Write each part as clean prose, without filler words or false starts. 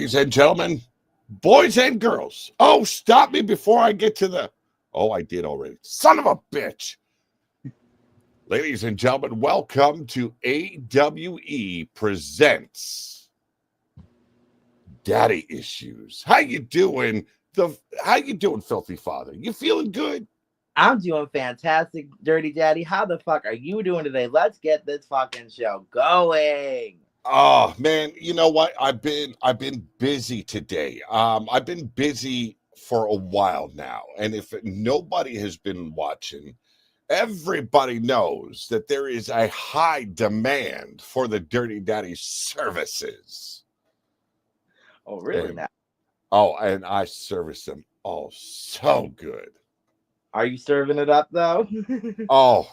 Ladies and gentlemen, boys and girls. Oh, stop me before I get to the... Oh, I did already. Son of a bitch. Ladies and gentlemen, welcome to AWE Presents Daddy Issues. How you doing? How you doing, filthy father? You feeling good? I'm doing fantastic, Dirty Daddy. How the fuck are you doing today? Let's get this fucking show going. Oh man, you know what? I've been busy today. I've been busy for a while now, and if nobody has been watching, everybody knows that there is a high demand for the Dirty Daddy services. Oh, really? And, and I service them all so good. Are you serving it up though? Well,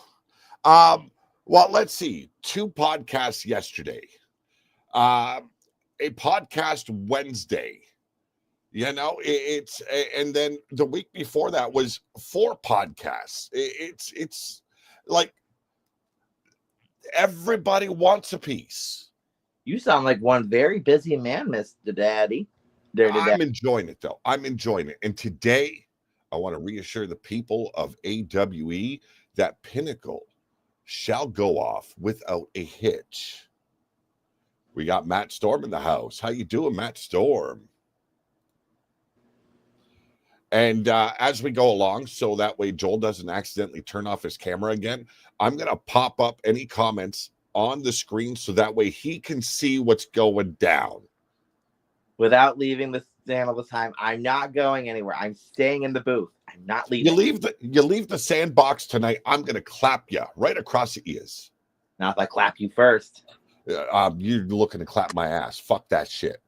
let's see. 2 podcasts yesterday. A podcast Wednesday. You know, and then the week before that was 4 podcasts. It's like everybody wants a piece. You sound like one very busy man, Mr. Daddy. Dirty I'm Daddy. enjoying it though. I'm enjoying it. And today I want to reassure the people of AWE that Pinnacle shall go off without a hitch. We got Matt Storm in the house. How you doing, Matt Storm? And as we go along, so that way Joel doesn't accidentally turn off his camera again, I'm going to pop up any comments on the screen so that way he can see what's going down. Without leaving the stand all the time, I'm not going anywhere. I'm staying in the booth. I'm not leaving. You leave the sandbox tonight, I'm going to clap you right across the ears. Not if I clap you first. You're looking to clap my ass. Fuck that shit.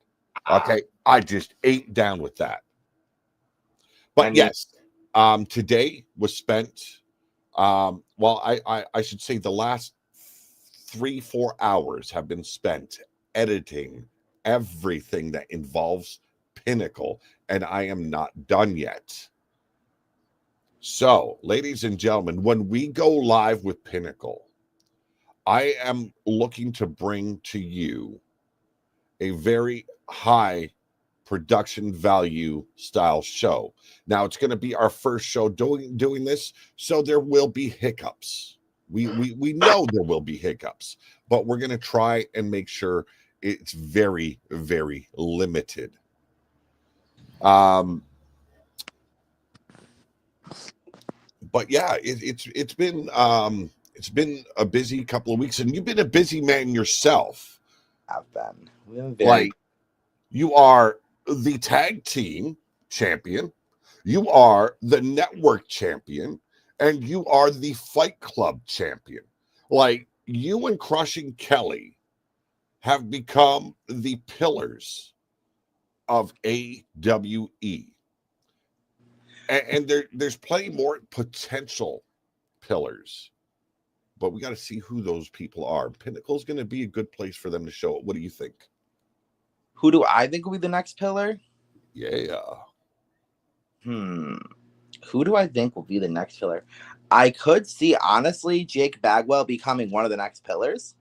Okay, I just ate down with that. But yes, today was spent. I should say the last 3-4 hours have been spent editing everything that involves Pinnacle, and I am not done yet. So, ladies and gentlemen, when we go live with Pinnacle, I am looking to bring to you a very high production value style show. Now, it's going to be our first show doing this, so there will be hiccups. We know there will be hiccups, but we're going to try and make sure it's very, very limited. But yeah, it's been a busy couple of weeks, and you've been a busy man yourself. I've been. Like, you are the tag team champion, you are the network champion, and you are the Fight Club champion. Like, you and Crushing Kelly have become the pillars of AWE. And there's plenty more potential pillars, but we got to see who those people are. Pinnacle's going to be a good place for them to show it. What do you think? Who do I think will be the next pillar? Yeah. Who do I think will be the next pillar? I could see, honestly, Jake Bagwell becoming one of the next pillars.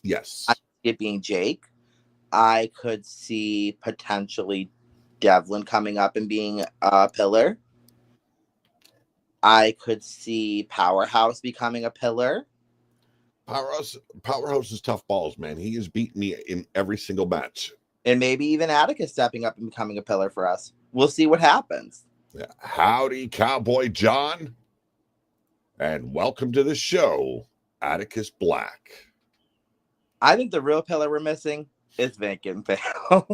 Yes. I could see it being Jake. I could see potentially Devlin coming up and being a pillar. I could see Powerhouse becoming a pillar. Powerhouse is tough balls, man. He has beaten me in every single match. And maybe even Atticus stepping up and becoming a pillar for us. We'll see what happens. Yeah. Howdy, Cowboy John. And welcome to the show, Atticus Black. I think the real pillar we're missing is Vacant Veil.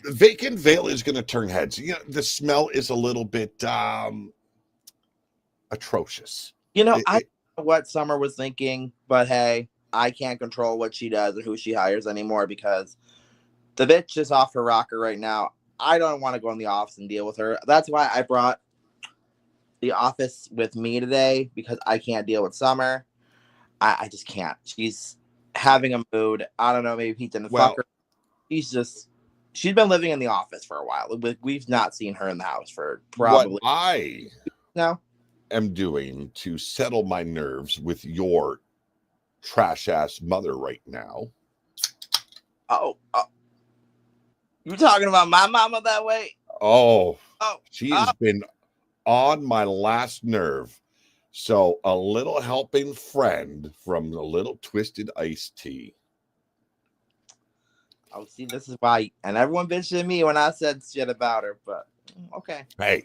Vacant Veil is going to turn heads. You know, the smell is a little bit atrocious. You know, I don't know what Summer was thinking, but hey, I can't control what she does and who she hires anymore because the bitch is off her rocker right now. I don't want to go in the office and deal with her. That's why I brought the office with me today, because I can't deal with Summer. I just can't. She's having a mood. I don't know, maybe Pete didn't fuck her. She's been living in the office for a while. We've not seen her in the house for probably... What I am doing to settle my nerves with your trash ass mother right now You talking about my mama that way? Oh, Oh, she has been on my last nerve. So a little helping friend from the little twisted iced tea. oh, see, this is why, and everyone bitched at me when I said shit about her, but okay. Hey,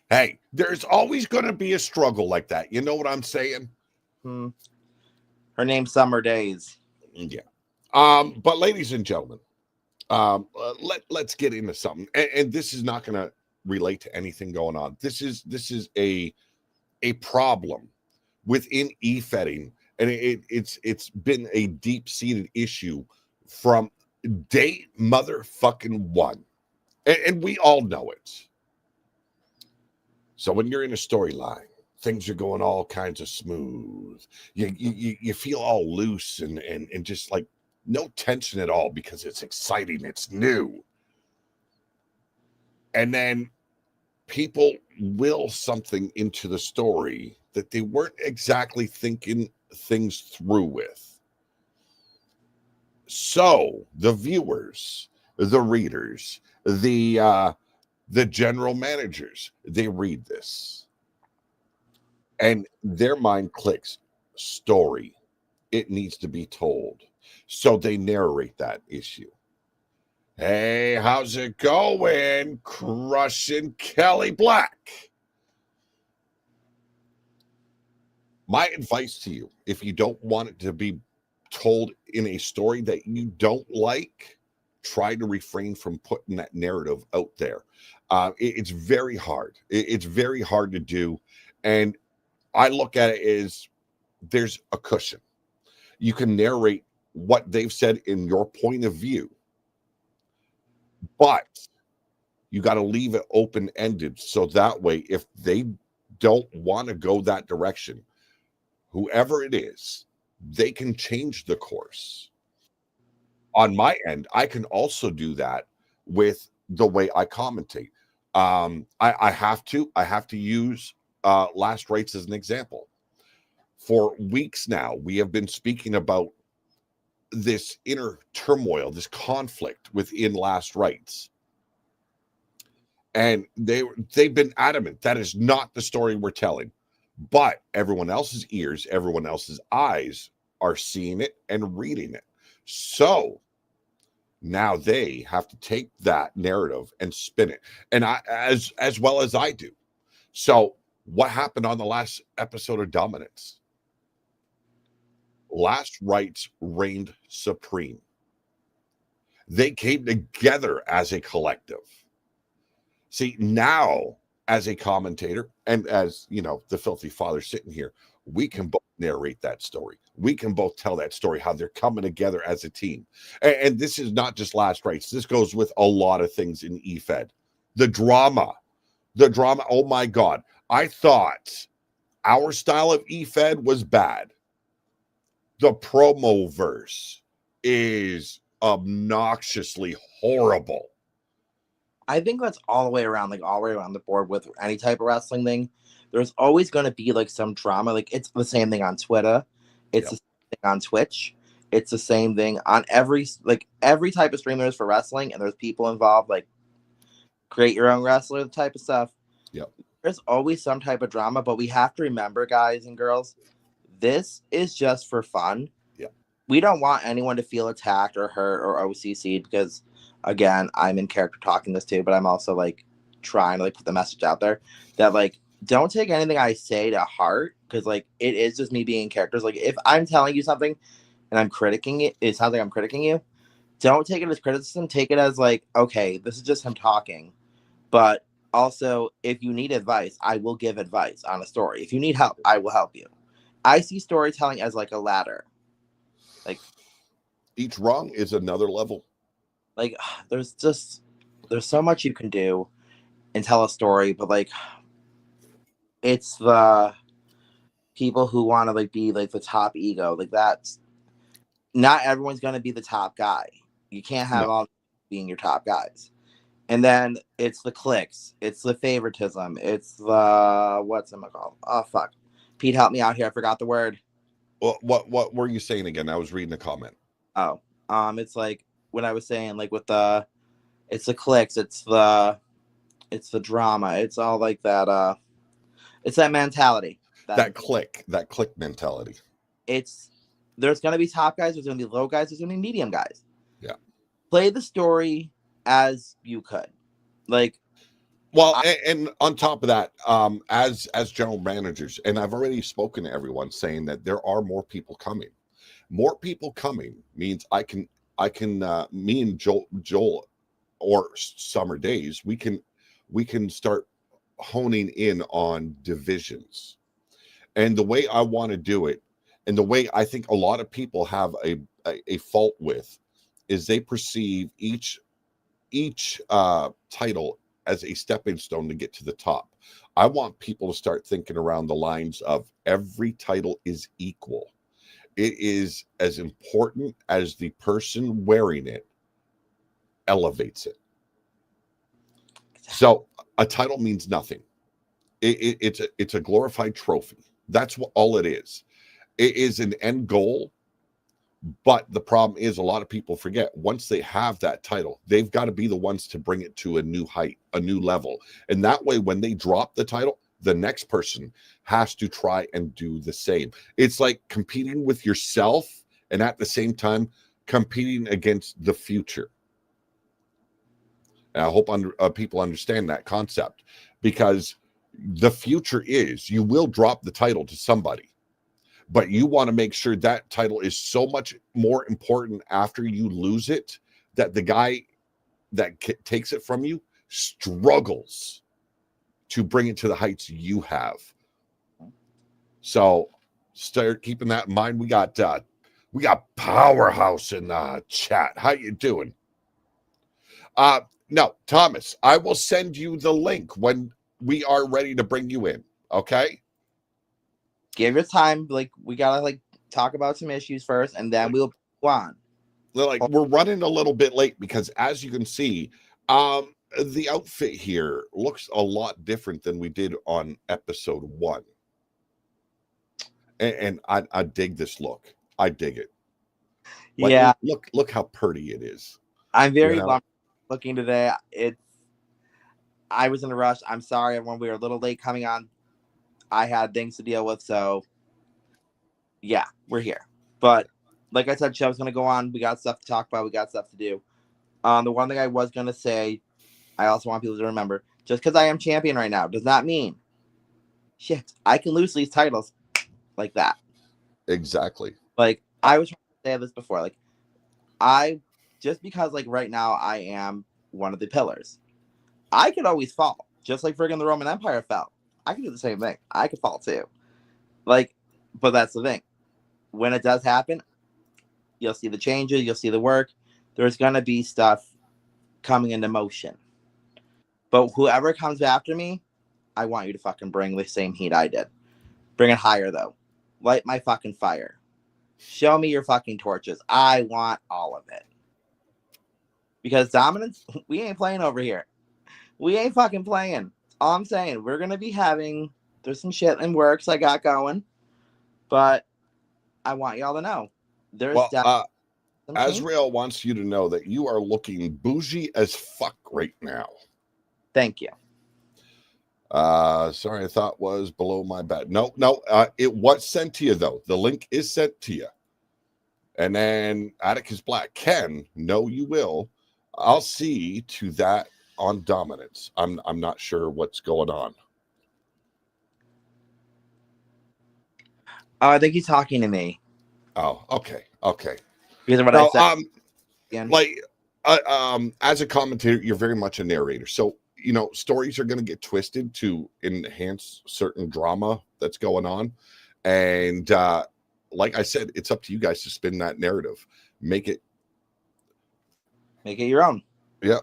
hey, there's always going to be a struggle like that. You know what I'm saying? Hmm. Her name's Summer Days. Yeah. But ladies and gentlemen, let's get into something, and this is not going to relate to anything going on. This is a problem within efetting, and it's been a deep seated issue from day motherfucking one, and we all know it. So when you're in a storyline, things are going all kinds of smooth. You feel all loose and just like no tension at all because it's exciting, it's new. And then people will something into the story that they weren't exactly thinking things through with. So the viewers, the readers, the general managers, they read this and their mind clicks story. It needs to be told. So they narrate that issue. Hey, how's it going? Crushing Kelly Black. My advice to you, if you don't want it to be told in a story that you don't like, try to refrain from putting that narrative out there. It's very hard. It's very hard to do. And I look at it as there's a cushion. You can narrate what they've said in your point of view, but you got to leave it open ended. So that way, if they don't want to go that direction, whoever it is, they can change the course. On my end, I can also do that with the way I commentate. I have to use last rites as an example. For weeks now, we have been speaking about this inner turmoil, this conflict within last rites. And they've been adamant that is not the story we're telling. But everyone else's ears, everyone else's eyes are seeing it and reading it. So now they have to take that narrative and spin it. And I as well as I do. So what happened on the last episode of Dominance? Last rights reigned supreme. They came together as a collective. See, now as a commentator and as you know, the filthy father sitting here, we can both narrate that story. We can both tell that story, how they're coming together as a team. And this is not just last rites. This goes with a lot of things in efed. The drama, the drama. Oh my God. I thought our style of efed was bad. The promo verse is obnoxiously horrible. I think that's all the way around, like all the way around the board with any type of wrestling thing. There's always going to be like some drama. Like it's the same thing on Twitter. It's Yep. the same thing on Twitch. It's the same thing on every type of stream there is for wrestling, and there's people involved, like create your own wrestler type of stuff. Yep. There's always some type of drama, but we have to remember, guys and girls, this is just for fun. Yep. We don't want anyone to feel attacked or hurt or OCC'd because, again, I'm in character talking this too, but I'm also like trying to like put the message out there that like don't take anything I say to heart because like it is just me being characters. Like if I'm telling you something and I'm critiquing it, it sounds like I'm critiquing you. Don't take it as criticism. Take it as like, okay, this is just him talking. But also, if you need advice, I will give advice on a story. If you need help, I will help you. I see storytelling as like a ladder. Like Each rung is another level. like there's so much you can do and tell a story, but like it's the people who want to like be like the top ego. Like that's not everyone's gonna be the top guy. You can't have No. all being your top guys. And then it's the clicks, it's the favoritism, it's the what's it called? Oh fuck. Pete, help me out here. I forgot the word. What were you saying again? I was reading a comment. Oh, it's like what I was saying, like with the It's the clicks. It's the drama. It's all like that. It's that mentality. That click mentality. There's gonna be top guys. There's gonna be low guys. There's gonna be medium guys. Yeah. Play the story as you could, like. Well, and on top of that, as general managers, and I've already spoken to everyone saying that there are more people coming. More people coming means I can me and Joel or Summer Days, we can start honing in on divisions. And the way I want to do it, and the way I think a lot of people have a fault with, is they perceive each title as a stepping stone to get to the top. I want people to start thinking around the lines of every title is equal. It is as important as the person wearing it elevates it. So a title means nothing. It's a glorified trophy. That's what all it is. It is an end goal. But the problem is a lot of people forget once they have that title, they've got to be the ones to bring it to a new height, a new level. And that way, when they drop the title, the next person has to try and do the same. It's like competing with yourself and at the same time competing against the future. And I hope people understand that concept, because the future is you will drop the title to somebody. But you want to make sure that title is so much more important after you lose it that the guy that takes it from you struggles to bring it to the heights you have. So start keeping that in mind. We got Powerhouse in the chat. How you doing? No, Thomas, I will send you the link when we are ready to bring you in. Okay. Give your time. Like, we gotta talk about some issues first, and then we'll go on. Like, we're running a little bit late because, as you can see, the outfit here looks a lot different than we did on episode 1. And I dig this look. I dig it. Like, yeah. Look how pretty it is. I'm very bummed looking today. I was in a rush. I'm sorry when we were a little late coming on. I had things to deal with, so yeah, we're here. But like I said, show's gonna go on. We got stuff to talk about. We got stuff to do. The one thing I was gonna say, I also want people to remember, just because I am champion right now does not mean shit. I can lose these titles like that. Exactly. Like, I was trying to say this before. Like, just because right now I am one of the pillars, I could always fall, just like friggin' the Roman Empire fell. I can do the same thing. I could fall too. But that's the thing. When it does happen, you'll see the changes. You'll see the work. There's going to be stuff coming into motion. But whoever comes after me, I want you to fucking bring the same heat I did. Bring it higher, though. Light my fucking fire. Show me your fucking torches. I want all of it. Because dominance, we ain't playing over here. We ain't fucking playing. All I'm saying, we're going to be there's some shit in works I got going, but I want y'all to know. Azrael wants you to know that you are looking bougie as fuck right now. Thank you. Sorry, I thought was below my bed. No, it was sent to you, though. The link is sent to you. And then Atticus Black, Ken, no, you will. I'll see to that on dominance. I'm not sure what's going on. Oh, I think he's talking to me. Oh, okay. Because of what I said. As a commentator, you're very much a narrator. So, stories are going to get twisted to enhance certain drama that's going on. And like I said, it's up to you guys to spin that narrative. Make it your own. Yeah.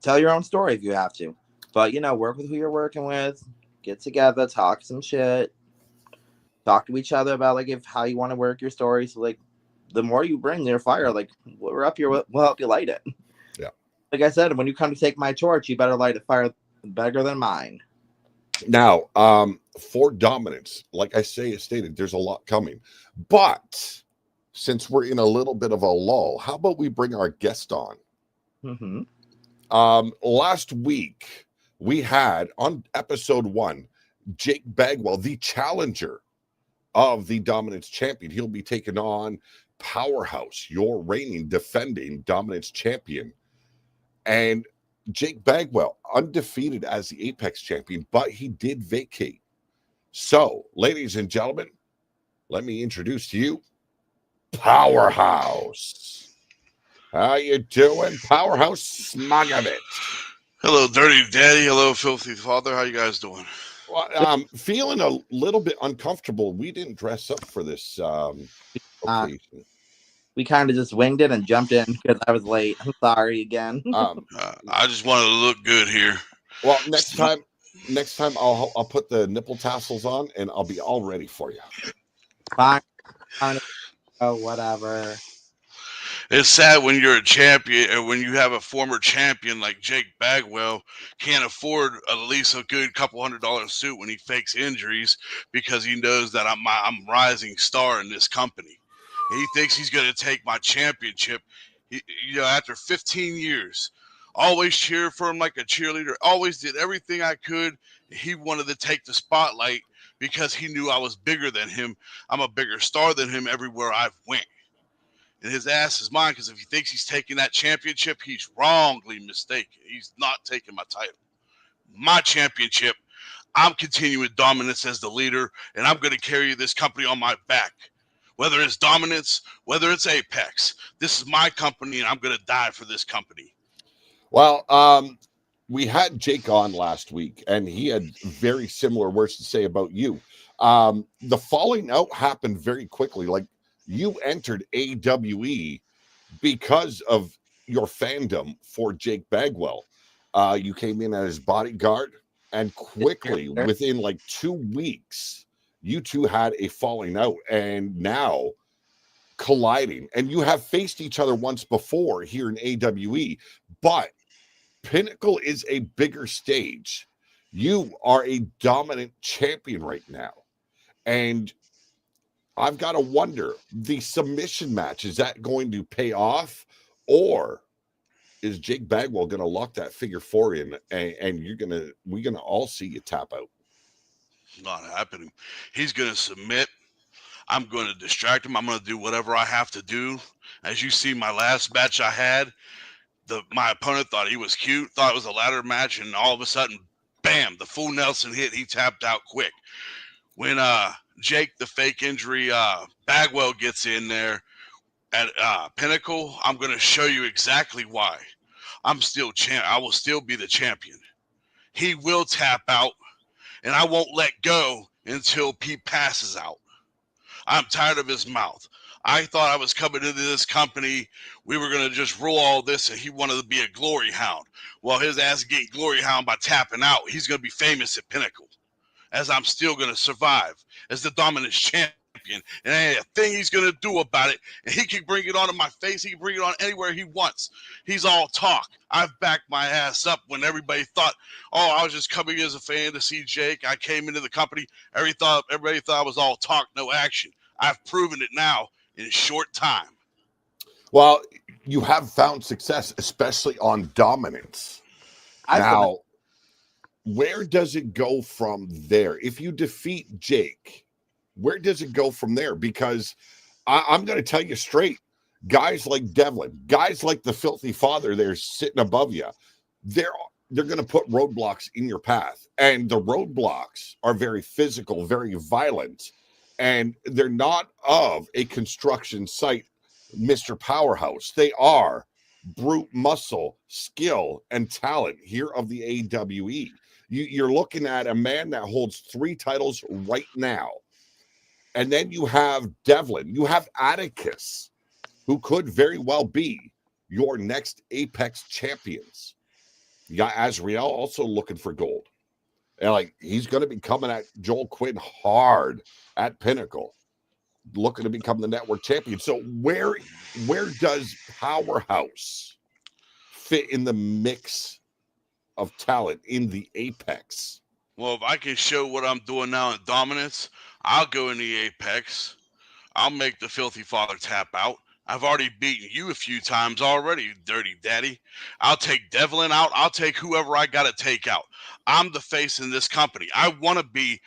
Tell your own story if you have to. But, work with who you're working with. Get together, talk some shit. Talk to each other about how you want to work your story. So the more you bring their fire, we're up here, we'll help you light it. Yeah. Like I said, when you come to take my torch, you better light a fire better than mine. Now, for dominance, like I stated, there's a lot coming. But since we're in a little bit of a lull, how about we bring our guest on? Mm-hmm. Last week, we had on episode 1, Jake Bagwell, the challenger of the Dominance Champion. He'll be taking on Powerhouse, your reigning, defending Dominance Champion. And Jake Bagwell, undefeated as the Apex Champion, but he did vacate. So, ladies and gentlemen, let me introduce to you Powerhouse. How you doing, Powerhouse Smogovich? Hello, Dirty Daddy. Hello, Filthy Father. How you guys doing? Well, I'm feeling a little bit uncomfortable. We didn't dress up for this Uh, occasion. we kind of just winged it and jumped in because I was late. I'm sorry again. Um, I just wanted to look good here. well, next time I'll put the nipple tassels on and I'll be all ready for you. Fine. Fine. Oh, whatever. It's sad when you're a champion or when you have a former champion like Jake Bagwell can't afford at least a good couple $100 suit when he fakes injuries because he knows that I'm rising star in this company. He thinks he's going to take my championship. After 15 years, always cheered for him like a cheerleader. Always did everything I could. He wanted to take the spotlight because he knew I was bigger than him. I'm a bigger star than him everywhere I've went. And his ass is mine because if he thinks he's taking that championship, he's wrongly mistaken. He's not taking my title. My championship, I'm continuing dominance as the leader, and I'm going to carry this company on my back. Whether it's dominance, whether it's Apex, this is my company, and I'm going to die for this company. Well, we had Jake on last week, and he had very similar words to say about you. The falling out happened very quickly. Like, you entered AWE because of your fandom for Jake Bagwell. You came in as his bodyguard, and quickly, within like 2 weeks, you two had a falling out, and now colliding. And you have faced each other once before here in AWE, but Pinnacle is a bigger stage. You are a dominant champion right now. And I've got to wonder, the submission match, is that going to pay off? Or is Jake Bagwell going to lock that figure four in and we're going to all see you tap out? Not happening. He's going to submit. I'm going to distract him. I'm going to do whatever I have to do. As you see, my last match I had, my opponent thought he was cute, thought it was a ladder match, and all of a sudden, bam, the full Nelson hit. He tapped out quick. When Jake, the fake injury, Bagwell gets in there at Pinnacle, I'm going to show you exactly why. I'm still champ. I will still be the champion. He will tap out, and I won't let go until Pete passes out. I'm tired of his mouth. I thought I was coming into this company. We were going to just rule all this, and he wanted to be a glory hound. Well, his ass is getting glory hound by tapping out. He's going to be famous at Pinnacle, as I'm still going to survive as the dominant champion. And ain't a thing he's going to do about it. And he can bring it onto my face. He can bring it on anywhere he wants. He's all talk. I've backed my ass up when everybody thought, oh, I was just coming as a fan to see Jake. I came into the company. Everybody thought I was all talk, no action. I've proven it now in a short time. Well, you have found success, especially on dominance. Now, where does it go from there? If you defeat Jake, where does it go from there? Because I'm going to tell you straight, guys like Devlin, guys like the Filthy Father, they're sitting above you. They're going to put roadblocks in your path, and the roadblocks are very physical, very violent, and they're not of a construction site, Mr. Powerhouse. They are brute muscle, skill, and talent here of the AWE. You're looking at a man that holds 3 titles right now. And then you have Devlin, you have Atticus, who could very well be your next Apex champions. You got Azrael also looking for gold. And like, he's going to be coming at Joel Quinn hard at Pinnacle, looking to become the network champion. So where does Powerhouse fit in the mix of talent in the Apex? Well, if I can show what I'm doing now in dominance, I'll go in the Apex. I'll make the Filthy Father tap out. I've already beaten you a few times already, you dirty daddy. I'll take Devlin out. I'll take whoever I got to take out. I'm the face in this company. I want to be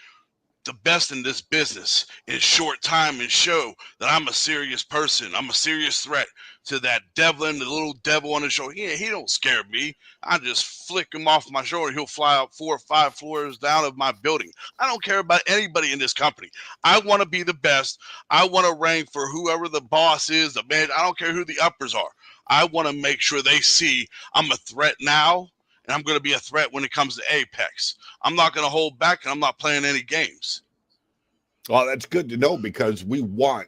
the best in this business in short time and show that I'm a serious person. I'm a serious threat to that Devlin, the little devil on the shoulder. He don't scare me. I just flick him off my shoulder. He'll fly out 4 or 5 floors down of my building. I don't care about anybody in this company. I want to be the best. I want to rank for whoever the boss is, the man. I don't care who the uppers are. I want to make sure they see I'm a threat now, and I'm going to be a threat when it comes to Apex. I'm not going to hold back, and I'm not playing any games. Well, that's good to know because we want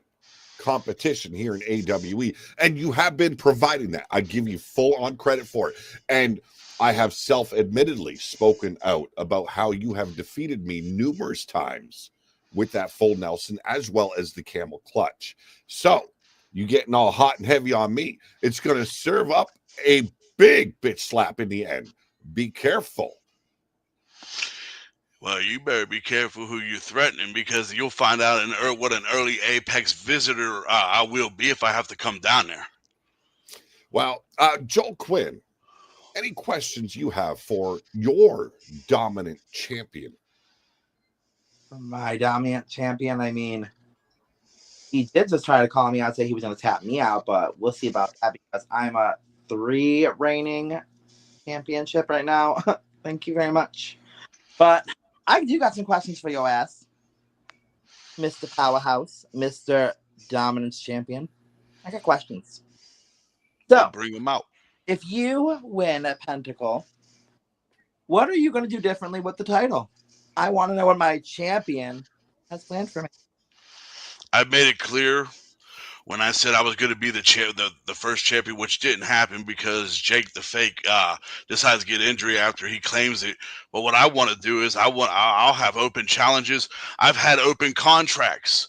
competition here in AWE, and you have been providing that. I give you full on credit for it. And I have self-admittedly spoken out about how you have defeated me numerous times with that full Nelson as well as the camel clutch. So you getting all hot and heavy on me, it's going to serve up a big bitch slap in the end. Be careful. Well, you better be careful who you're threatening because you'll find out what an early Apex visitor I will be if I have to come down there. Well, Joel Quinn, any questions you have for your dominant champion? My dominant champion, I mean, he did just try to call me out, say he was going to tap me out, but we'll see about that because I'm a 3 reigning championship right now. Thank you very much. But I do got some questions for your ass, Mr. Powerhouse, Mr. Dominance Champion. I got questions. So, bring them out. If you win at Pentacle, what are you going to do differently with the title? I want to know what my champion has planned for me. I made it clear when I said I was going to be the first champion, which didn't happen because Jake the Fake decides to get injury after he claims it. But what I want to do is I'll have open challenges. I've had open contracts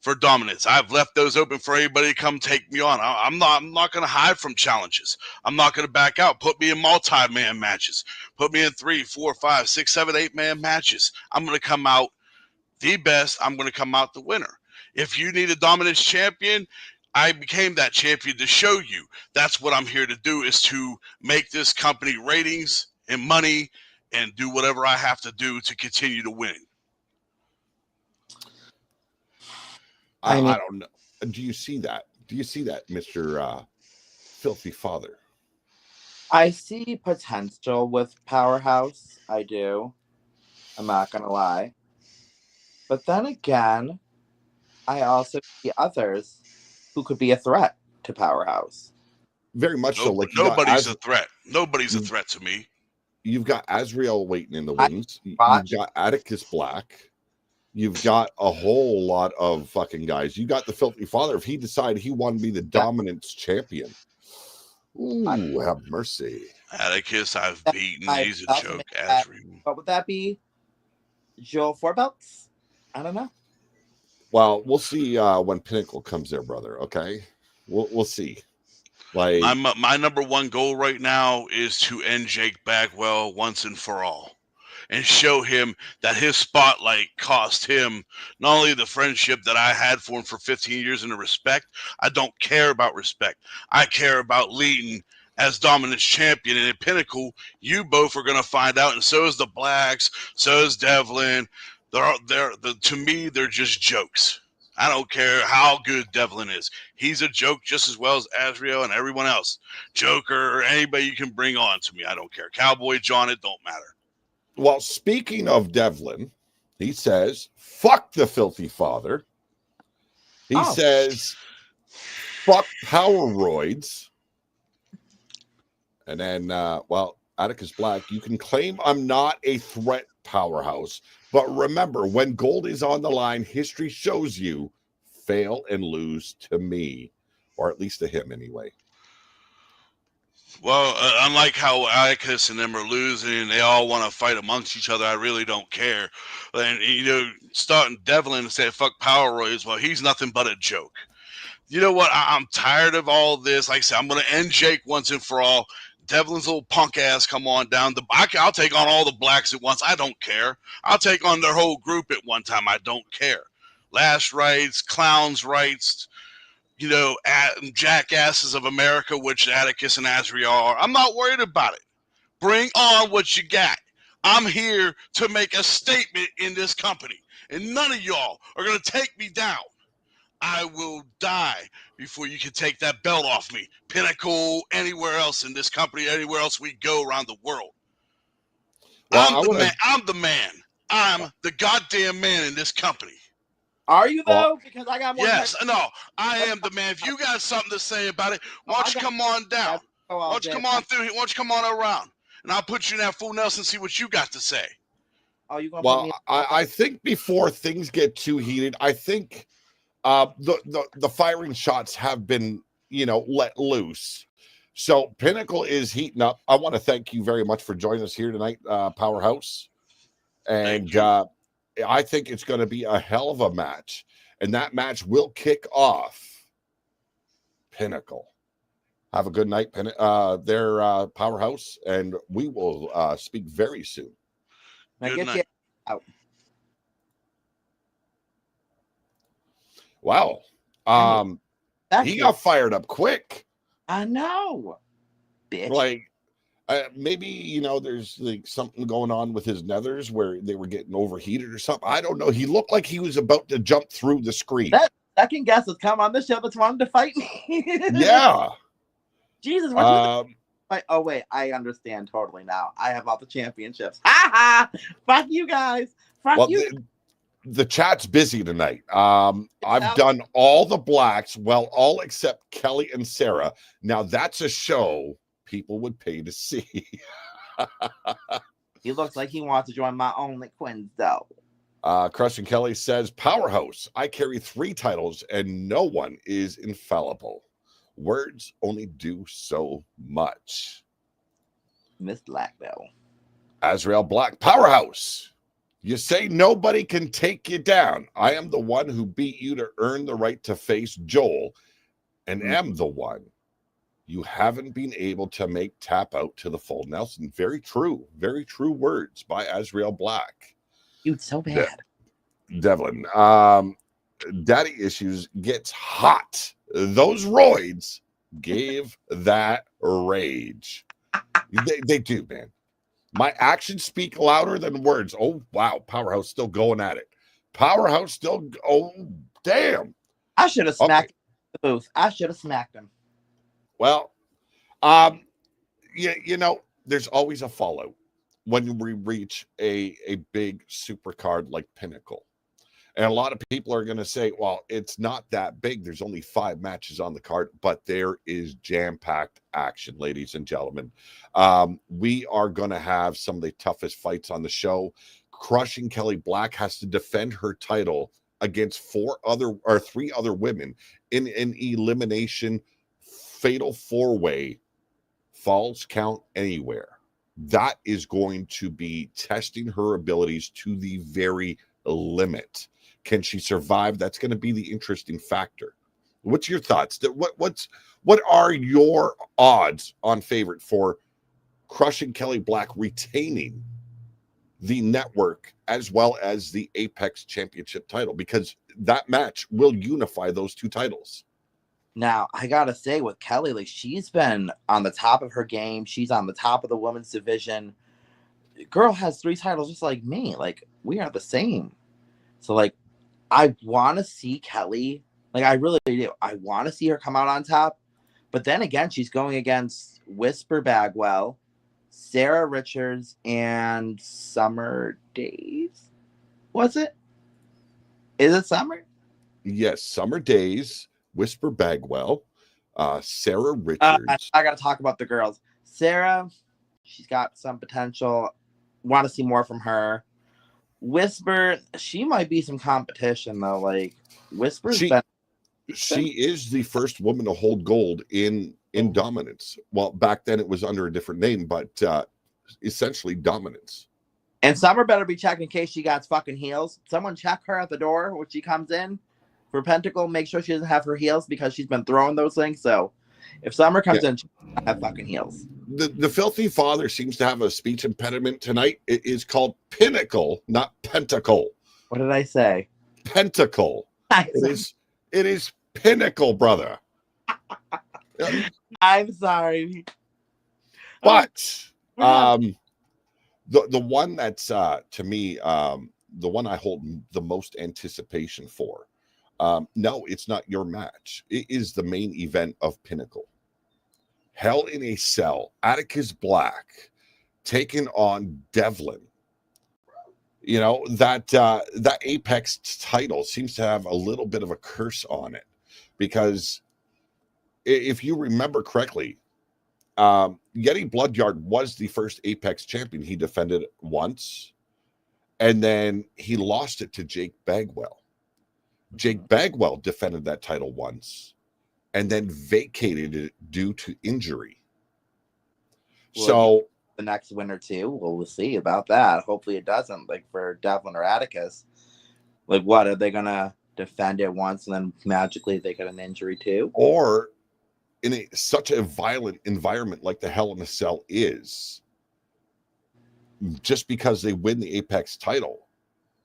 for dominance. I've left those open for anybody to come take me on. I'm not going to hide from challenges. I'm not going to back out. Put me in multi-man matches. Put me in 3, 4, 5, 6, 7, 8-man matches. I'm going to come out the best. I'm going to come out the winner. If you need a dominance champion, I became that champion to show you. That's what I'm here to do, is to make this company ratings and money and do whatever I have to do to continue to win. I don't know. Do you see that? Do you see that, Mr. Filthy Father? I see potential with Powerhouse. I do. I'm not going to lie. But then again, I also see others who could be a threat to Powerhouse. Very much so. Like nobody's a threat. Nobody's a threat to me. You've got Azrael waiting in the wings. You've got Atticus Black. You've got a whole lot of fucking guys. You got the Filthy Father. If he decided he wanted to be the dominance champion, ooh, have mercy. Atticus, I've beaten. He's a joke. What would that be? Joel 4 belts? I don't know. Well, we'll see when Pinnacle comes there, brother. Okay, we'll see. Like my number one goal right now is to end Jake Bagwell once and for all, and show him that his spotlight cost him not only the friendship that I had for him for 15 years and the respect. I don't care about respect. I care about leading as dominance champion. And at Pinnacle, you both are going to find out, and so is the Blacks, so is Devlin. To me, they're just jokes. I don't care how good Devlin is. He's a joke just as well as Azrael and everyone else. Joker or anybody you can bring on to me. I don't care. Cowboy John, it don't matter. Well, speaking of Devlin, he says, fuck the Filthy Father. He says, fuck power roids. And then, well, Atticus Black, you can claim I'm not a threat, Powerhouse. But remember, when gold is on the line, history shows you fail and lose to me, or at least to him anyway. Well, unlike how Atticus and them are losing and they all want to fight amongst each other, I really don't care. And, starting Devlin and saying, fuck Power Royals, well, he's nothing but a joke. You know what? I'm tired of all this. Like I said, I'm going to end Jake once and for all. Devlin's little punk ass come on down. I'll take on all the Blacks at once. I don't care. I'll take on their whole group at one time. I don't care. Last rights, clowns rights, jackasses of America, which Atticus and Azrael are. I'm not worried about it. Bring on what you got. I'm here to make a statement in this company, and none of y'all are going to take me down. I will die before you can take that belt off me. Pinnacle, anywhere else in this company, anywhere else we go around the world. Well, I'm the man. I'm the man. I'm the goddamn man in this company. Are you though? Because I got more. Yes, no, I am the man. If you got something to say about it, why don't you come on down? Why don't you come on through here? Why don't you come on around? And I'll put you in that full Nelson and see what you got to say. Oh, you gonna well, I think before things get too heated, I think the firing shots have been, let loose. So Pinnacle is heating up. I want to thank you very much for joining us here tonight, Powerhouse. And I think it's going to be a hell of a match. And that match will kick off Pinnacle. Have a good night, their Powerhouse. And we will speak very soon. Good night. Out. Wow. He got fired up quick. I know. Bitch. Like, maybe, there's like something going on with his nethers where they were getting overheated or something. I don't know. He looked like he was about to jump through the screen. That second guest has come on the show that's wanted to fight me. Yeah. Jesus. Oh, wait. I understand totally now. I have all the championships. Ha ha. Fuck you guys. Fuck you. The chat's busy tonight. I've done all the blacks, all except Kelly and Sarah. Now that's a show people would pay to see. He looks like he wants to join my only Queens, though. Crushing Kelly says, Powerhouse, I carry 3 titles and no one is infallible. Words only do so much. Miss Blackbell. Azrael Black, Powerhouse. You say nobody can take you down. I am the one who beat you to earn the right to face Joel and am the one you haven't been able to make tap out to the full Nelson. Very true words by Azrael Black. Dude, so bad. Devlin, Daddy Issues gets hot. Those roids gave that rage. They do, man. My actions speak louder than words. Oh, wow. Powerhouse still going at it. Powerhouse still. Oh, damn. I should have smacked the booth. I should have smacked him. Well, there's always a fallout when we reach a big super card like Pinnacle. And a lot of people are going to say, well, it's not that big. There's only 5 matches on the card, but there is jam-packed action, ladies and gentlemen. We are going to have some of the toughest fights on the show. Crushing Kelly Black has to defend her title against 3 other women in an elimination fatal 4-way, falls count anywhere. That is going to be testing her abilities to the very limit. Can she survive? That's going to be the interesting factor. What's your thoughts? What are your odds on favorite for Crushing Kelly Black retaining the network as well as the Apex Championship title? Because that match will unify those 2 titles. Now, I got to say with Kelly, like, she's been on the top of her game. She's on the top of the women's division. Girl has 3 titles just like me. Like, we are the same. So, like, I want to see Kelly. Like, I really do. I want to see her come out on top. But then again, she's going against Whisper Bagwell, Sarah Richards, and Summer Days. Was it? Is it Summer? Yes, Summer Days, Whisper Bagwell, Sarah Richards. I got to talk about the girls. Sarah, she's got some potential. Want to see more from her. Whisper, she might be some competition though. Like she is the first woman to hold gold in dominance. Well, back then it was under a different name, but essentially dominance. And Summer better be checked in case she got fucking heels. Someone check her at the door when she comes in for Pentacle. Make sure she doesn't have her heels because she's been throwing those things. So if Summer comes in, she doesn't have fucking heels. The filthy father seems to have a speech impediment tonight. It is called Pinnacle, not Pentacle. What did I say? Pentacle. It is Pinnacle, brother. I'm sorry. But the one that's to me the one I hold the most anticipation for. No, it's not your match. It is the main event of Pinnacle. Hell in a Cell, Atticus Black taking on Devlin. You know, that Apex title seems to have a little bit of a curse on it, because if you remember correctly, Yeti Bloodyard was the first Apex champion. He defended it once, and then he lost it to Jake Bagwell. Jake Bagwell defended that title once, and then vacated it due to injury. Well, So the next winner too. Well, we'll see about that. Hopefully it doesn't. Like for Devlin or Atticus, like what are they gonna defend it once and then magically they get an injury too? or in such a violent environment like the Hell in a Cell is, just because they win the Apex title,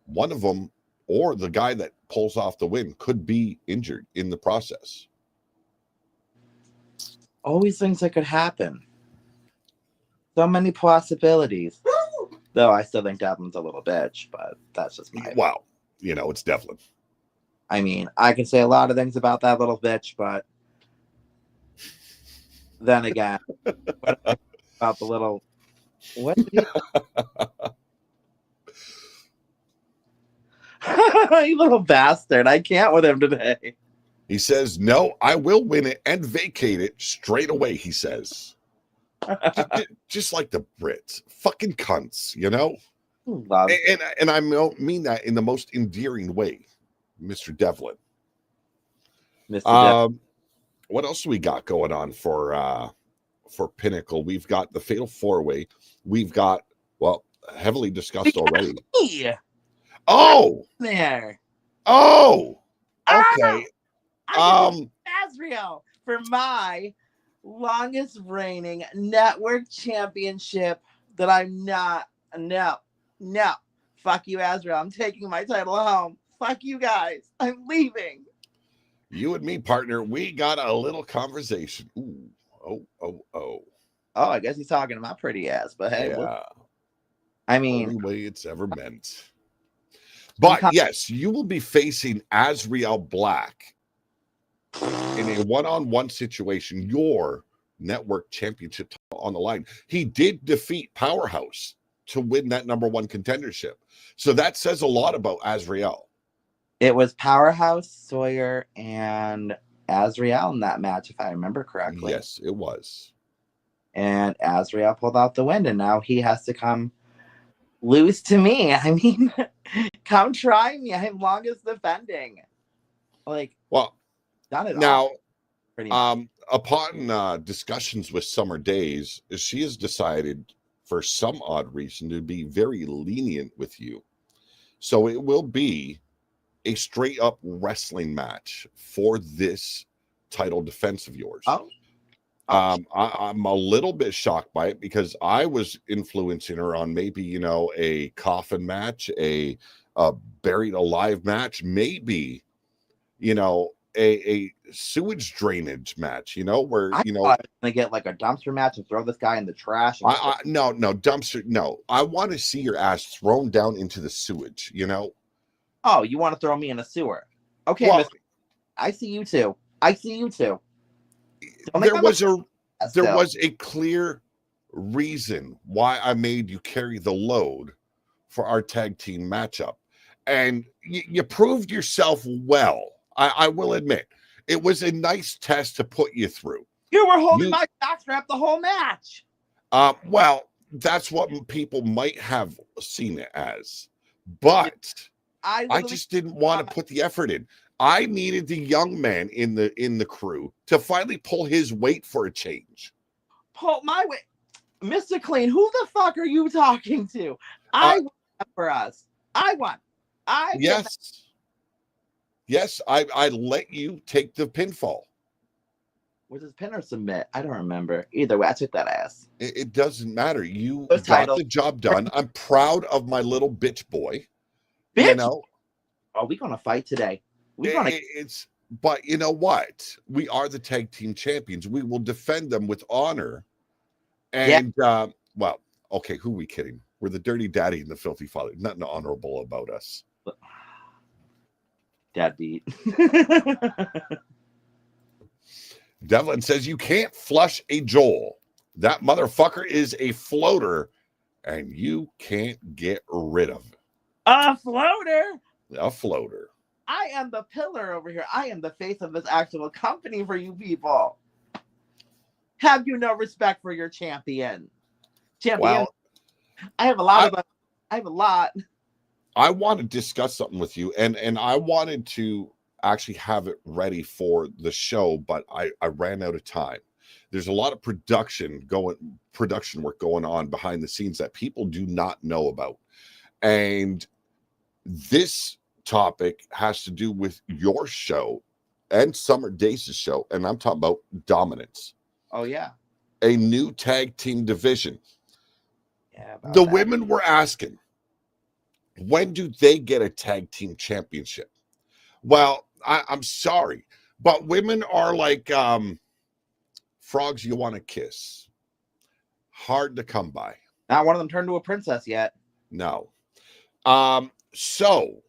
one of them or the guy that pulls off the win could be injured in the process. Always things that could happen. So many possibilities. Though I still think Devlin's a little bitch, but that's just my. Wow, you know, it's Devlin. I mean, I can say a lot of things about that little bitch, but then again, what about the little? What did he? You little bastard! I can't with him today. He says, "No, I will win it and vacate it straight away." He says, just like the Brits, fucking cunts, you know. Love. And I mean that in the most endearing way, Mr. Devlin. Mr. What else do we got going on for Pinnacle? We've got the Fatal 4-Way. We've got, well, heavily discussed already. Oh, There. oh, okay. Asriel for my longest reigning network championship that I'm not. No. Fuck you, Asriel. I'm taking my title home. Fuck you guys. I'm leaving. You and me, partner, we got a little conversation. Ooh, oh. Oh, I guess he's talking to my pretty ass, but hey, Yeah. I mean, only way it's ever meant. But yes, you will be facing Asriel Black in a one-on-one situation, your network championship on the line. He did defeat Powerhouse to win that #1 contendership. So that says a lot about Asriel. It was Powerhouse, Sawyer, and Asriel in that match, if I remember correctly. Yes, it was. And Asriel pulled out the win, and now he has to come lose to me. I mean, come try me. I'm longest defending. Like, well, done it now, all, pretty much. Upon discussions with Summer Days, she has decided, for some odd reason, to be very lenient with you. So it will be a straight up wrestling match for this title defense of yours. I'm a little bit shocked by it, because I was influencing her on maybe, you know, a coffin match, a buried alive match, maybe, you know, a sewage drainage match, you know, where, you know, I'm gonna get like a dumpster match and throw this guy in the trash. No, dumpster. No, I want to see your ass thrown down into the sewage, you know. Oh, you want to throw me in a sewer? Okay, well, I see you too. There was a clear reason why I made you carry the load for our tag team matchup, and you proved yourself well. I will admit, it was a nice test to put you through. You were holding my backstrap the whole match. Well, that's what people might have seen it as, but I just didn't want to put the effort in. I needed the young man in the crew to finally pull his weight for a change. Pull my weight, Mr. Clean. Who the fuck are you talking to? I won for us. I won. Yes. I let you take the pinfall. Was this pin or submit? I don't remember. Either way, I took that ass. It doesn't matter. You got the job done. I'm proud of my little bitch boy. Bitch? You know. Are we gonna fight today? But you know what? We are the tag team champions. We will defend them with honor. And well, okay, who are we kidding? We're the dirty daddy and the filthy father. Nothing honorable about us. Deadbeat. Devlin says you can't flush a Joel. That motherfucker is a floater, and you can't get rid of it. A floater? A floater. I am the pillar over here. I am the face of this actual company for you people. Have you no respect for your champion? Well, I have a lot of them. I have a lot. I want to discuss something with you, and I wanted to actually have it ready for the show, but I ran out of time. There's a lot of production work going on behind the scenes that people do not know about. And this topic has to do with your show and Summer Days' show, and I'm talking about Dominance. Oh yeah. A new tag team division. Yeah. The women were asking, when do they get a tag team championship? Well, I'm sorry, but women are like frogs you want to kiss. Hard to come by. Not one of them turned to a princess yet. No. So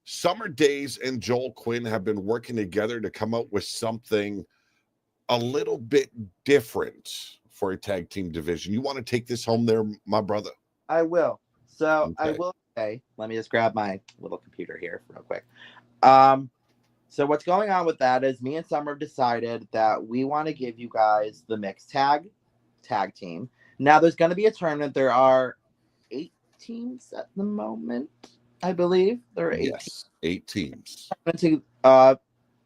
Summer Days and Joel Quinn have been working together to come up with something a little bit different for a tag team division. You want to take this home there, my brother? I will. So Okay. I will say, let me just grab my little computer here real quick. So what's going on with that is me and Summer have decided that we want to give you guys the mixed tag team. Now there's going to be a tournament. There are 8 teams at the moment, I believe. There are 8 Yes, 8 teams.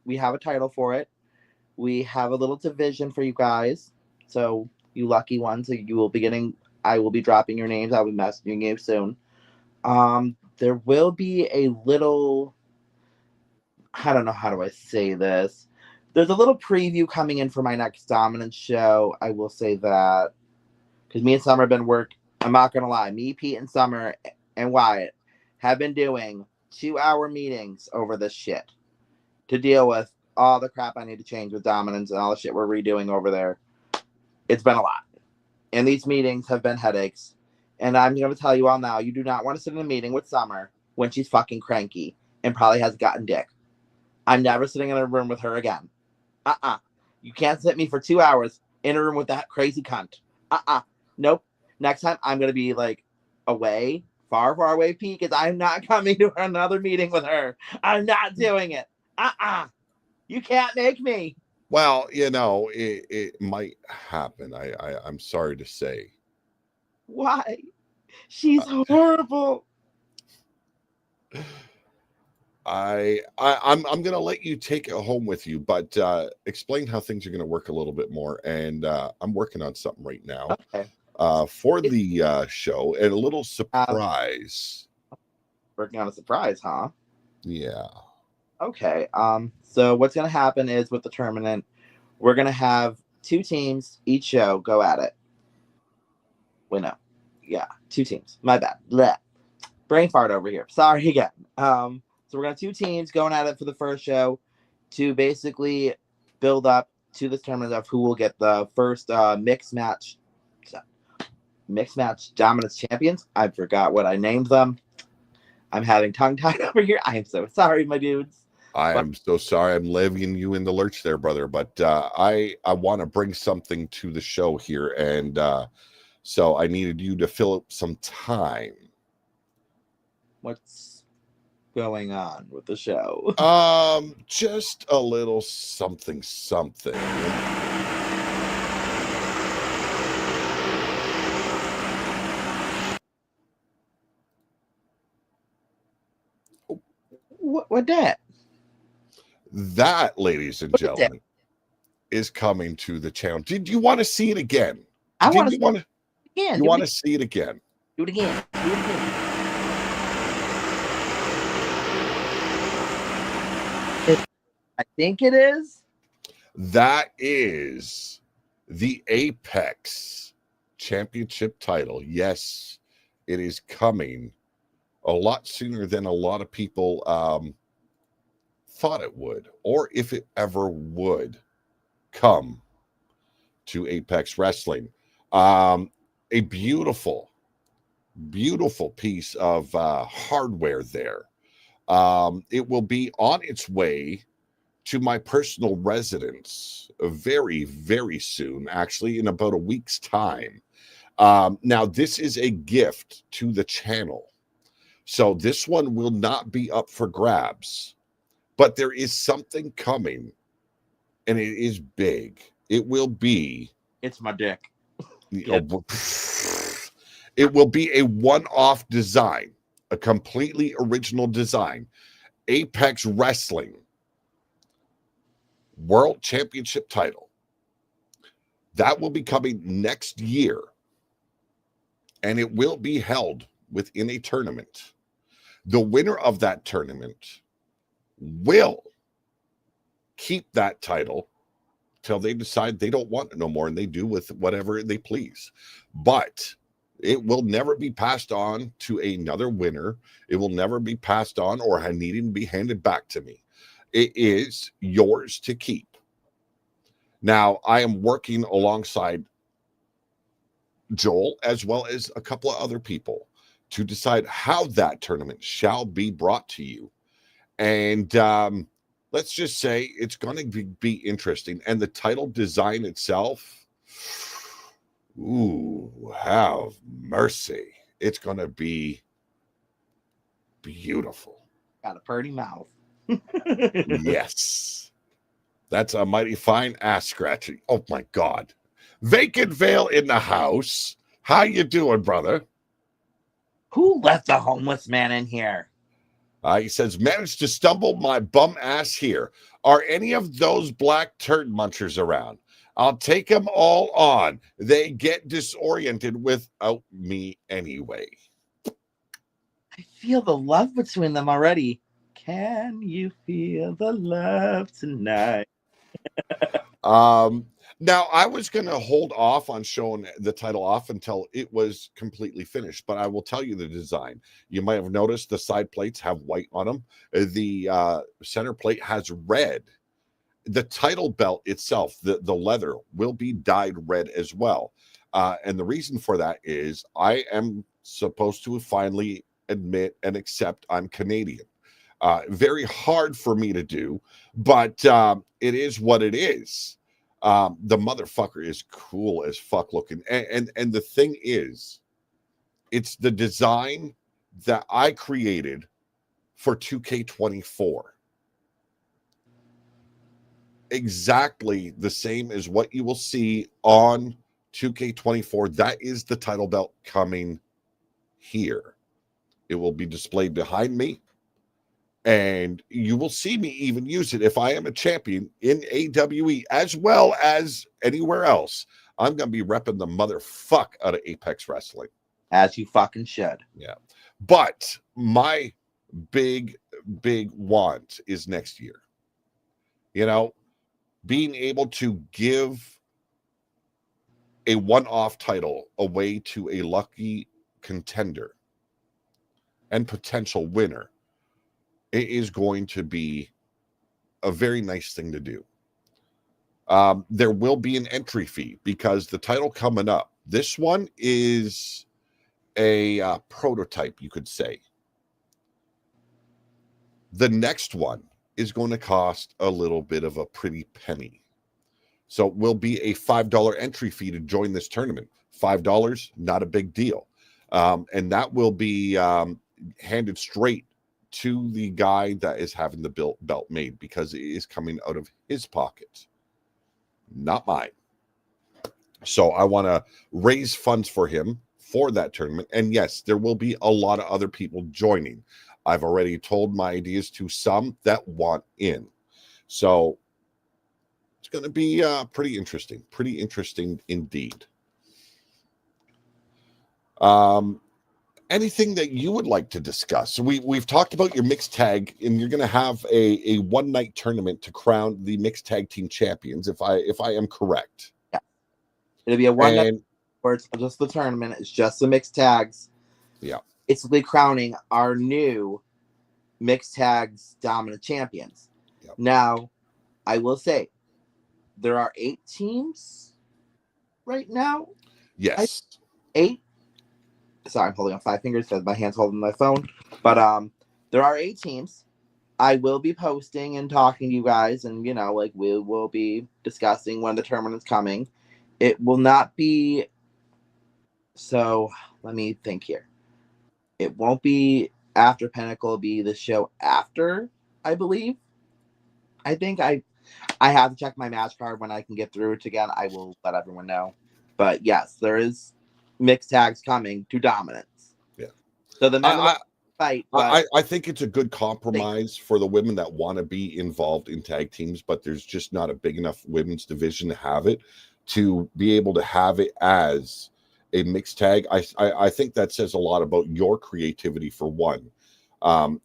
We have a title for it. We have a little division for you guys. So you lucky ones, you will be getting. I will be dropping your names. I'll be messaging you soon. There will be a little. I don't know how do I say this. There's a little preview coming in for my next Dominance show. I will say that because me and Summer have been I'm not gonna lie. Me, Pete, and Summer and Wyatt have been doing 2-hour meetings over this shit to deal with all the crap I need to change with Dominance and all the shit we're redoing over there. It's been a lot. And these meetings have been headaches. And I'm going to tell you all now, you do not want to sit in a meeting with Summer when she's fucking cranky and probably has gotten dick. I'm never sitting in a room with her again. You can't sit me for 2 hours in a room with that crazy cunt. Nope. Next time I'm going to be like away, far, far away, Pete, because I'm not coming to another meeting with her. I'm not doing it. You can't make me. Well, you know, it might happen. I'm sorry to say. Why? She's horrible. I'm gonna let you take it home with you, but explain how things are gonna work a little bit more. And I'm working on something right now for the show, and a little surprise. Working on a surprise, huh? Yeah. Okay. So what's gonna happen is with the tournament, we're gonna have 2 teams each show go at it. Wait, no. Yeah, 2 teams. My bad. Blech. Brain fart over here. Sorry again. So we're gonna have 2 teams going at it for the first show to basically build up to this tournament of who will get the first mixed match dominance champions. I forgot what I named them. I'm having tongue tied over here. I am so sorry, my dudes. I'm so sorry. I'm leaving you in the lurch there, brother. But I want to bring something to the show here, and so I needed you to fill up some time. What's going on with the show? Just a little something. What that? That, ladies and gentlemen, is coming to the channel. Did you want to see it again? I want to see it again. Do it again. I think it is. That is the Apex Championship title. Yes, it is coming a lot sooner than a lot of people thought it would, or if it ever would come to Apex Wrestling. A beautiful, beautiful piece of hardware there. It will be on its way to my personal residence very, very soon, actually, in about a week's time. Now, this is a gift to the channel. So this one will not be up for grabs, but there is something coming, and it is big. It will be. It's my dick. It will be a one-off design, a completely original design. Apex Wrestling World Championship title. That will be coming next year, and it will be held within a tournament. The winner of that tournament will keep that title till they decide they don't want it no more, and they do with whatever they please. But it will never be passed on to another winner. It will never be passed on or needing to be handed back to me. It is yours to keep. Now, I am working alongside Joel as well as a couple of other people to decide how that tournament shall be brought to you. And let's just say it's going to be interesting. And the title design itself, ooh, have mercy. It's going to be beautiful. Got a pretty mouth. Yes. That's a mighty fine ass scratching. Oh, my God. Vacant Veil in the house. How you doing, brother? Who left the homeless man in here? He says, managed to stumble my bum ass here. Are any of those black turd munchers around? I'll take them all on. They get disoriented without me anyway. I feel the love between them already. Can you feel the love tonight? Now, I was going to hold off on showing the title off until it was completely finished, but I will tell you the design. You might have noticed the side plates have white on them. The center plate has red. The title belt itself, the leather, will be dyed red as well. And the reason for that is I am supposed to finally admit and accept I'm Canadian. Very hard for me to do, but it is what it is. The motherfucker is cool as fuck looking. And the thing is, it's the design that I created for 2K24. Exactly the same as what you will see on 2K24. That is the title belt coming here. It will be displayed behind me. And you will see me even use it if I am a champion in AWE as well as anywhere else. I'm going to be repping the motherfuck out of Apex Wrestling. As you fucking should. Yeah. But my big want is next year. You know, being able to give a one-off title away to a lucky contender and potential winner. It is going to be a very nice thing to do. There will be an entry fee because the title coming up, this one is a prototype, you could say. The next one is going to cost a little bit of a pretty penny. So it will be a $5 entry fee to join this tournament. $5, not a big deal. And that will be handed straight to the guy that is having the belt made because it is coming out of his pocket, not mine. So I want to raise funds for him for that tournament. And yes, there will be a lot of other people joining. I've already told my ideas to some that want in. So it's going to be pretty interesting indeed. Anything that you would like to discuss? We've talked about your mixed tag, and you're going to have a one night tournament to crown the mixed tag team champions, if I am correct. Yeah, it'll be a one night where it's just the tournament. It's just the mixed tags. Yeah, basically crowning our new mixed tags dominant champions. Yep. Now, I will say there are 8 teams right now. Yes. 8. Sorry, I'm holding up 5 fingers because my hand's holding my phone. But there are 8 teams. I will be posting and talking to you guys, and like we will be discussing when the tournament's coming. It will not be. So let me think here. It won't be after Pinnacle. It'll be the show after, I believe. I think I have to check my match card when I can get through it again. I will let everyone know. But yes, there is mixed tags coming to Dominance. Yeah. So the men will fight, but I think it's a good compromise for the women that want to be involved in tag teams, but there's just not a big enough women's division to have it, to be able to have it as a mixed tag. I think that says a lot about your creativity for one.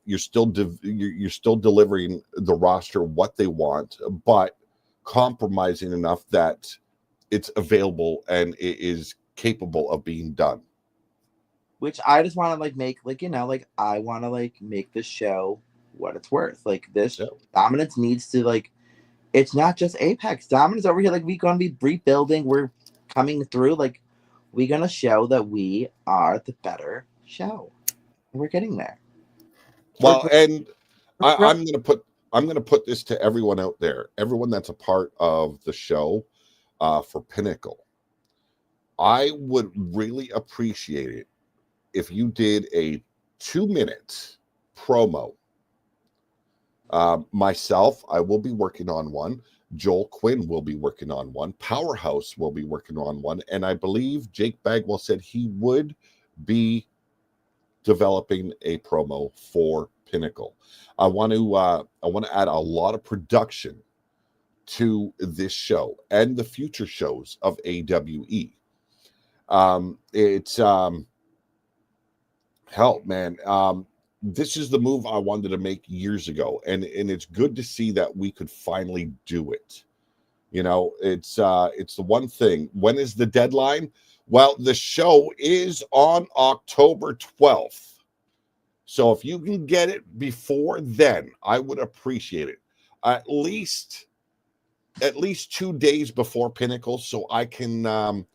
You're still you're still delivering the roster what they want, but compromising enough that it's available and it is capable of being done. which I just want to make I want to make this show what it's worth. Like this Dominance needs to it's not just Apex. Dominance over here, we gonna be rebuilding. We're coming through. We're gonna show that we are the better show. We're getting there. Well, and I'm gonna put this to everyone out there, everyone that's a part of the show for Pinnacle. I would really appreciate it if you did a 2-minute promo. Myself, I will be working on one. Joel Quinn will be working on one. Powerhouse will be working on one. And I believe Jake Bagwell said he would be developing a promo for Pinnacle. I want to add a lot of production to this show and the future shows of AWE. It's hell, man. This is the move I wanted to make years ago, and it's good to see that we could finally do it. It's the one thing. When is the deadline? Well, the show is on October 12th. So if you can get it before then, I would appreciate it. At least 2 days before Pinnacle, so I can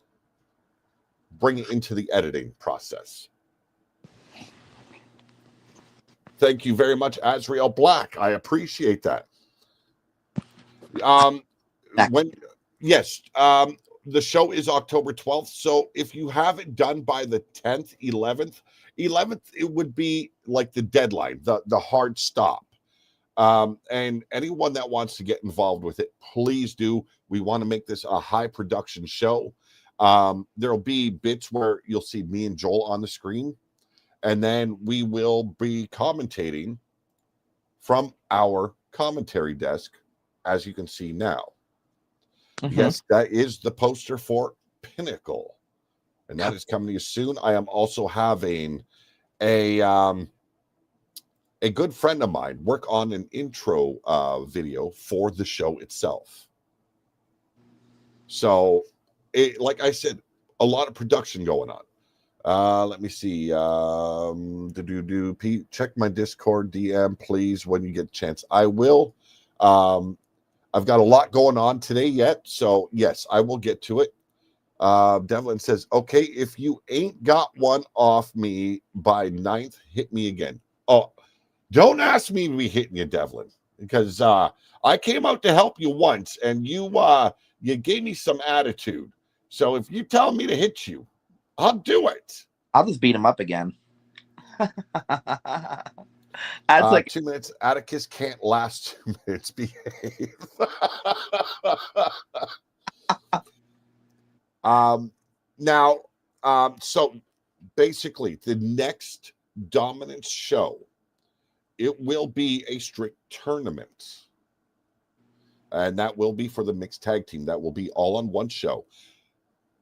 bring it into the editing process. Thank you very much, Azrael Black. I appreciate that. The show is October 12th. So if you have it done by the 10th, 11th, it would be like the deadline, the hard stop. And anyone that wants to get involved with it, please do. We want to make this a high production show. There'll be bits where you'll see me and Joel on the screen. And then we will be commentating from our commentary desk, as you can see now. Mm-hmm. Yes, that is the poster for Pinnacle. And that is coming to you soon. I am also having a good friend of mine work on an intro video for the show itself. So, like I said, a lot of production going on. Let me see. Pete, check my Discord DM, please, when you get a chance. I will. I've got a lot going on today yet, so yes, I will get to it. Devlin says, okay, if you ain't got one off me by 9th, hit me again. Oh, don't ask me to be hitting you, Devlin, because I came out to help you once, and you gave me some attitude. So if you tell me to hit you, I'll do it. I'll just beat him up again. That's 2 minutes. Atticus can't last 2 minutes. Behave. So basically, the next Dominance show, it will be a strict tournament. And that will be for the mixed tag team. That will be all on one show.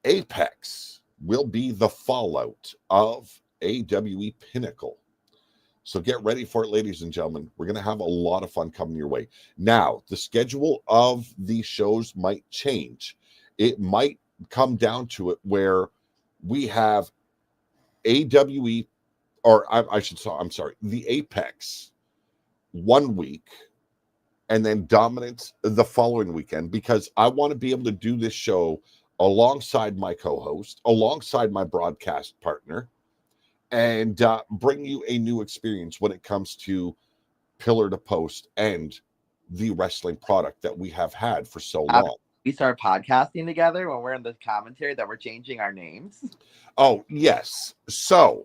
Apex will be the fallout of AWE Pinnacle. So get ready for it, ladies and gentlemen. We're going to have a lot of fun coming your way. Now, the schedule of these shows might change. It might come down to it where we have AWE, or I'm sorry, the Apex 1 week, and then dominance the following weekend, because I want to be able to do this show alongside my co-host, alongside my broadcast partner, and bring you a new experience when it comes to pillar to post and the wrestling product that we have had for so long. We start podcasting together when we're in the commentary that we're changing our names. Oh, yes. So,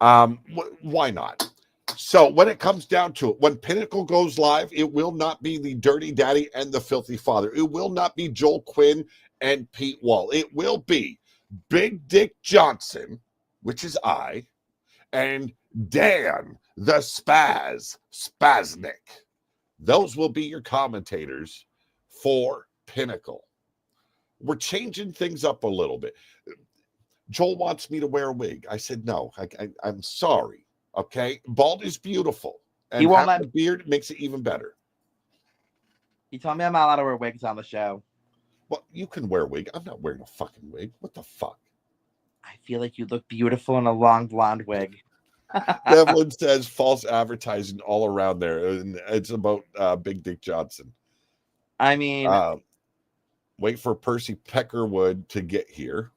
why not? So when it comes down to it, when Pinnacle goes live, it will not be the Dirty Daddy and the Filthy Father. It will not be Joel Quinn and Pete Wall. It will be Big Dick Johnson, which is I, and Dan the Spaznik. Those will be your commentators for Pinnacle. We're changing things up a little bit. Joel wants me to wear a wig. I said, no, I'm sorry. Okay, bald is beautiful, and He won't having a beard makes it even better. He told me I'm not allowed to wear wigs on the show. Well, you can wear a wig. I'm not wearing a fucking wig. What the fuck? I feel like you look beautiful in a long blonde wig. Devlin says false advertising all around there, and it's about Big Dick Johnson. I mean, wait for Percy Peckerwood to get here.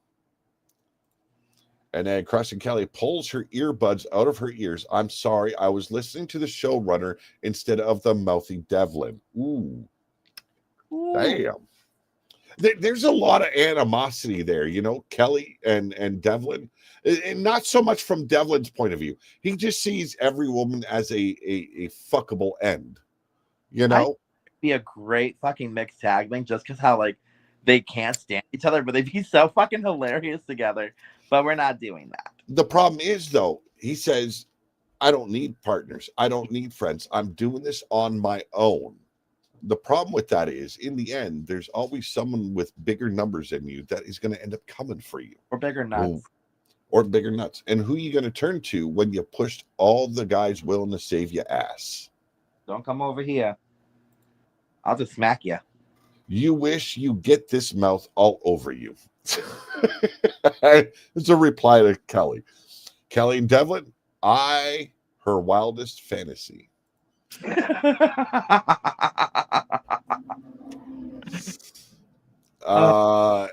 And then Kristen Kelly pulls her earbuds out of her ears. I'm sorry, I was listening to the showrunner instead of the mouthy Devlin. Ooh. Damn. There's a lot of animosity there, you know, Kelly and Devlin. And not so much from Devlin's point of view. He just sees every woman as a fuckable end. You know? Be a great fucking mixed tag thing just because how, like, they can't stand each other, but they'd be so fucking hilarious together. But we're not doing that. The problem is, though, he says, I don't need partners. I don't need friends. I'm doing this on my own. The problem with that is, in the end, there's always someone with bigger numbers than you that is going to end up coming for you. Or bigger nuts. Or bigger nuts. And who are you going to turn to when you pushed all the guys willing to save your ass? Don't come over here. I'll just smack you. You wish you get this mouth all over you. It's a reply to Kelly. Kelly and Devlin, her wildest fantasy. Oh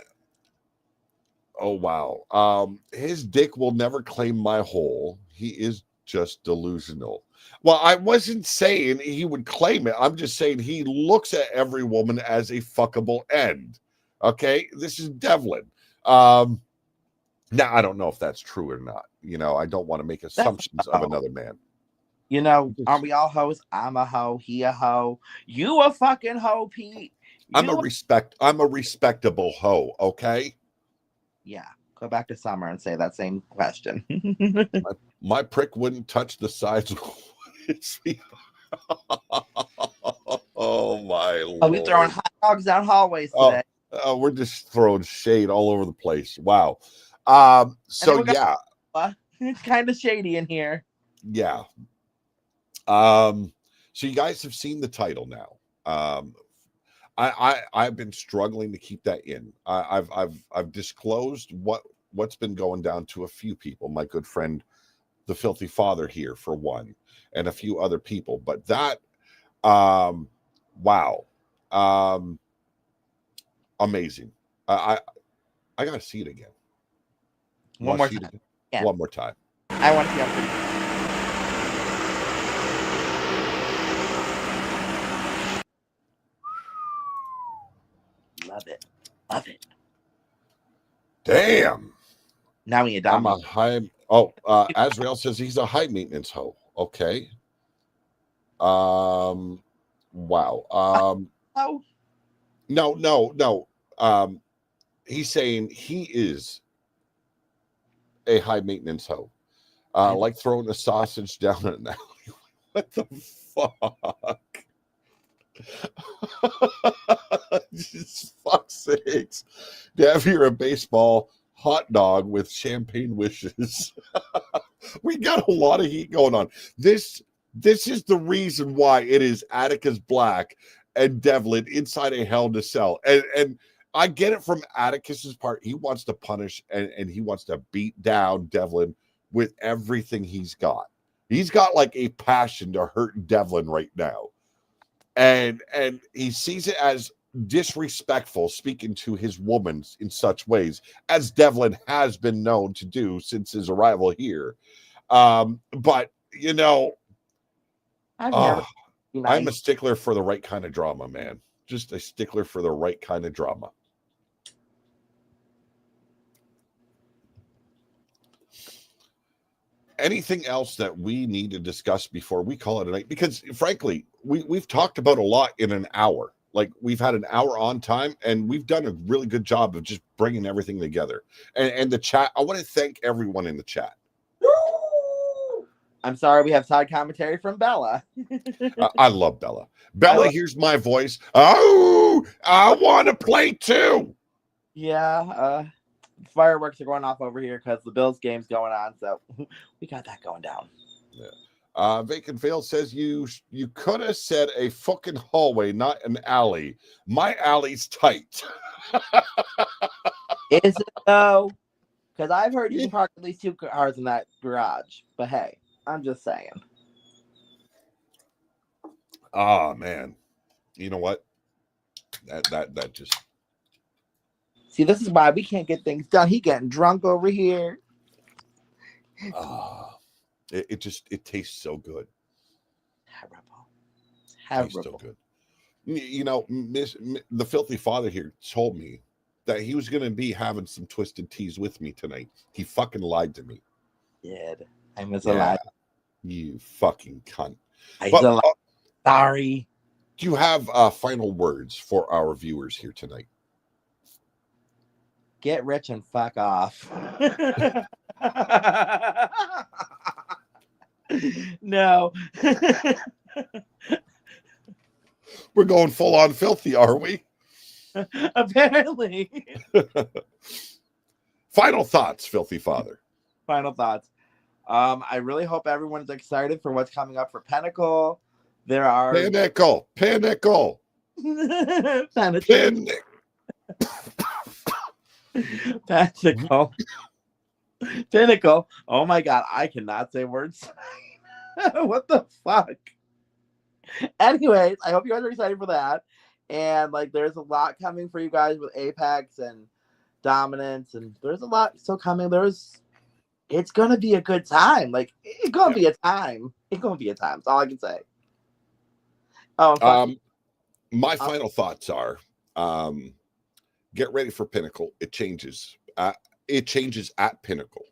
wow. His dick will never claim my hole. He is just delusional. Well, I wasn't saying he would claim it. I'm just saying he looks at every woman as a fuckable end. Okay, this is Devlin. Now I don't know if that's true or not. You know, I don't want to make assumptions of another man. You know, aren't we all hoes? I'm a hoe. He a hoe. You a fucking hoe, Pete. I'm a respectable hoe. Okay. Yeah. Go back to Summer and say that same question. my prick wouldn't touch the sides of his feet. Oh my Lord. Are we throwing hot dogs down hallways today? We're just throwing shade all over the place. Wow. So yeah. It's kind of shady in here. Yeah. So you guys have seen the title now. I've been struggling to keep that in. I've disclosed what's been going down to a few people. My good friend, the Filthy Father here for one, and a few other people. But that, wow, amazing. I gotta see it again. One more time. Yeah. One more time. I want to see how. Love it. Love it. Damn. Now we I'm a high. Azrael says he's a high maintenance hoe. Okay. Wow. Oh. No. He's saying he is a high maintenance hoe. Like throwing a sausage down an alley. What the fuck? Just fuck's sakes. Dev, you're a baseball hot dog with champagne wishes. We got a lot of heat going on. This is the reason why it is Atticus Black and Devlin inside a Hell in a Cell. And I get it from Atticus's part. He wants to punish and he wants to beat down Devlin with everything he's got. He's got like a passion to hurt Devlin right now. and he sees it as disrespectful speaking to his woman in such ways as Devlin has been known to do since his arrival here. But I've never been nice. I'm a stickler for the right kind of drama, man. Just a stickler for the right kind of drama. Anything else that we need to discuss before we call it a night? Because frankly, we've talked about a lot in an hour. Like, we've had an hour on time, and we've done a really good job of just bringing everything together. And the chat, I want to thank everyone in the chat. I'm sorry, we have side commentary from Bella. I love Bella. Bella hears my voice. Oh, I want to play too. Yeah, fireworks are going off over here because the Bills game's going on, so we got that going down. Yeah. Vacant Veil says you could have said a fucking hallway, not an alley. My alley's tight. Is it though? Because I've heard you can park at least 2 cars in that garage. But hey, I'm just saying. Oh man, you know what? That just. See, this is why we can't get things done. He getting drunk over here. It tastes so good. Terrible. Tastes so good. The filthy father here told me that he was going to be having some twisted teas with me tonight. He fucking lied to me. Did I miss a lie? You fucking cunt. Sorry. Do you have final words for our viewers here tonight? Get rich and fuck off. No. We're going full on filthy, are we? Apparently. Final thoughts, filthy father. Final thoughts. I really hope everyone's excited for what's coming up for Pinnacle. There are Pinnacle. Pinnacle. Pinnacle. Oh my god, I cannot say words. What the fuck? Anyways, I hope you guys are excited for that. And there's a lot coming for you guys with Apex and Dominance, and there's a lot still coming. It's gonna be a good time. It's gonna be a time. It's gonna be a time. That's all I can say. My final thoughts are, get ready for Pinnacle. It changes. It changes at Pinnacle,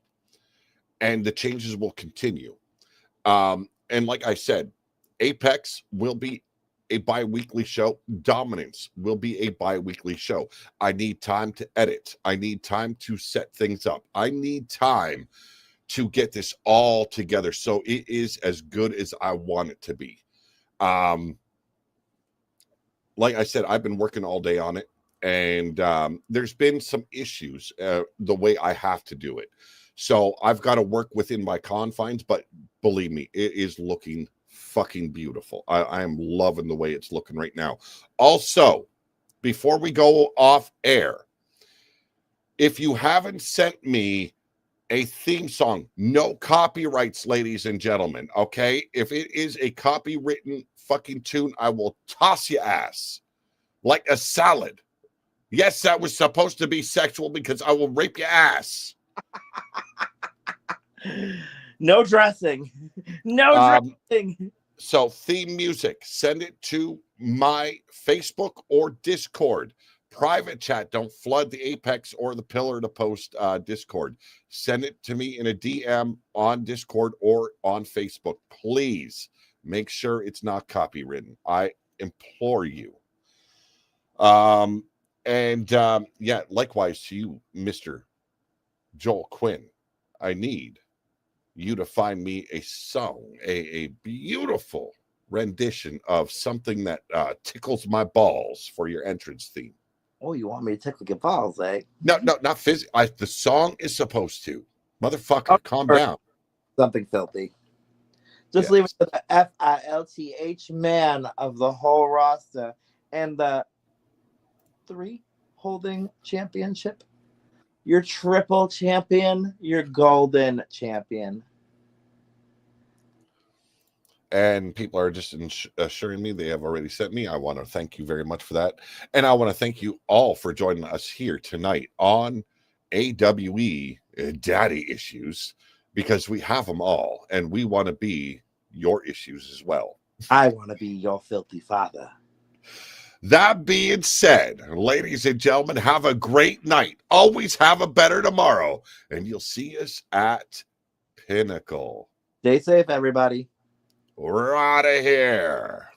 and the changes will continue. And like I said, Apex will be a bi-weekly show. Dominance will be a bi-weekly show. I need time to edit. I need time to set things up. I need time to get this all together so it is as good as I want it to be. Like I said, I've been working all day on it, and there's been some issues the way I have to do it. So I've got to work within my confines, but believe me, it is looking fucking beautiful. I am loving the way it's looking right now. Also, before we go off air, if you haven't sent me a theme song, no copyrights, ladies and gentlemen, okay? If it is a copywritten fucking tune, I will toss your ass like a salad. Yes, that was supposed to be sexual because I will rape your ass. No dressing. No dressing. So theme music, send it to my Facebook or Discord. Private chat, don't flood the Apex or the Pillar to Post Discord. Send it to me in a DM on Discord or on Facebook. Please make sure it's not copywritten. I implore you. Likewise to you, Mr. Joel Quinn. I need you to find me a song, a beautiful rendition of something that tickles my balls for your entrance theme. Oh, you want me to tickle your balls, eh? No, not physically. The song is supposed to. Motherfucker, calm down. Something filthy. Just leave it to the FILTH man of the whole roster and the 3 holding championship. Your triple champion, your golden champion. and people are just assuring me they have already sent me. I want to thank you very much for that. And I want to thank you all for joining us here tonight on AWE Daddy Issues, because we have them all and we want to be your issues as well. I want to be your filthy father. That being said, ladies and gentlemen, have a great night. Always have a better tomorrow. And you'll see us at Pinnacle. Stay safe, everybody. We're out of here.